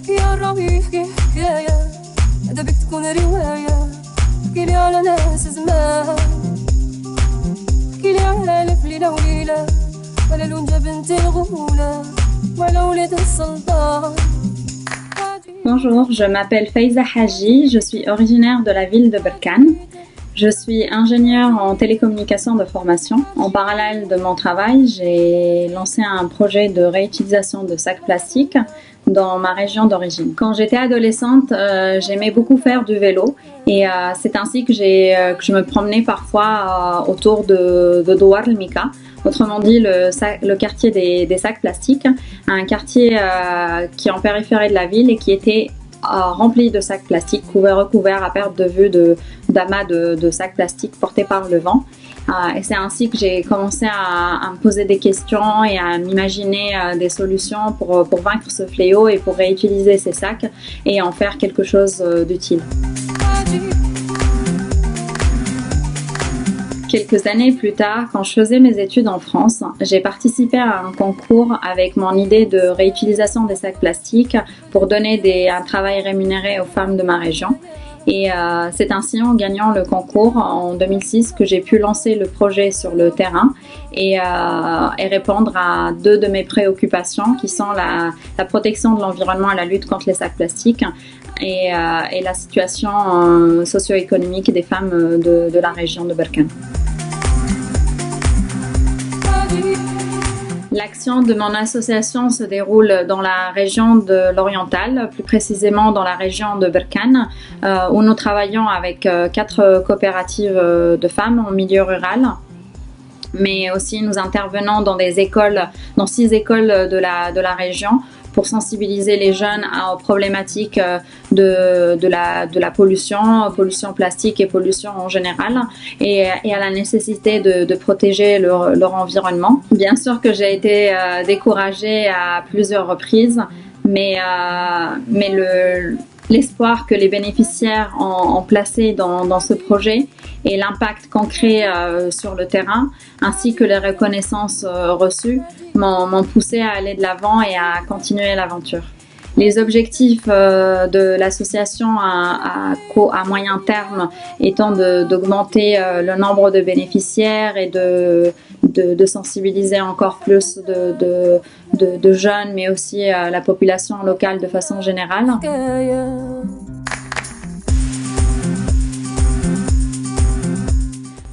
يا الراوي يحكي حكاية هذا بك تكون رواية احكيلي على ناس زمان احكيلي على ألف ليلة وليلة على لونجا بنت الغولة وعلى ولاد السلطان. Bonjour, je m'appelle Faiza Haji, je suis originaire de la ville de Berkane. Je suis ingénieure en télécommunication de formation. En parallèle de mon travail, j'ai lancé un projet de réutilisation de sacs plastiques dans ma région d'origine. Quand j'étais adolescente, j'aimais beaucoup faire du vélo et c'est ainsi que je me promenais parfois autour de Douar el Mika, autrement dit le quartier des sacs plastiques, un quartier qui est en périphérie de la ville et qui était rempli de sacs plastiques, recouverts à perte de vue d'amas de sacs plastiques portés par le vent. Et c'est ainsi que j'ai commencé à me poser des questions et à m'imaginer des solutions pour vaincre ce fléau et pour réutiliser ces sacs et en faire quelque chose d'utile. Quelques années plus tard, quand je faisais mes études en France, j'ai participé à un concours avec mon idée de réutilisation des sacs plastiques pour donner un travail rémunéré aux femmes de ma région. Et c'est ainsi en gagnant le concours en 2006 que j'ai pu lancer le projet sur le terrain et répondre à deux de mes préoccupations qui sont la protection de l'environnement et la lutte contre les sacs plastiques et la situation socio-économique des femmes de la région de Berkane. L'action de mon association se déroule dans la région de l'Oriental, plus précisément dans la région de Berkane, où nous travaillons avec 4 coopératives de femmes en milieu rural. Mais aussi nous intervenons dans 6 écoles de la région pour sensibiliser les jeunes aux problématiques de la pollution plastique et pollution en général et à la nécessité de protéger leur environnement. Bien sûr que j'ai été découragée à plusieurs reprises, mais l'espoir que les bénéficiaires ont placé dans ce projet et l'impact concret sur le terrain, ainsi que les reconnaissances reçues, m'ont poussé à aller de l'avant et à continuer l'aventure. Les objectifs de l'association à moyen terme étant d'augmenter le nombre de bénéficiaires et de sensibiliser encore plus de jeunes, mais aussi la population locale de façon générale.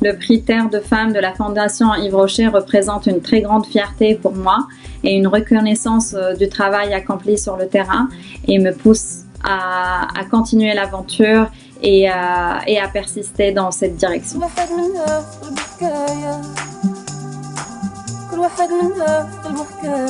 Le prix Terre de Femmes de la Fondation Yves Rocher représente une très grande fierté pour moi et une reconnaissance du travail accompli sur le terrain et me pousse à continuer l'aventure et à persister dans cette direction. كل واحد منها في قلبه حكاية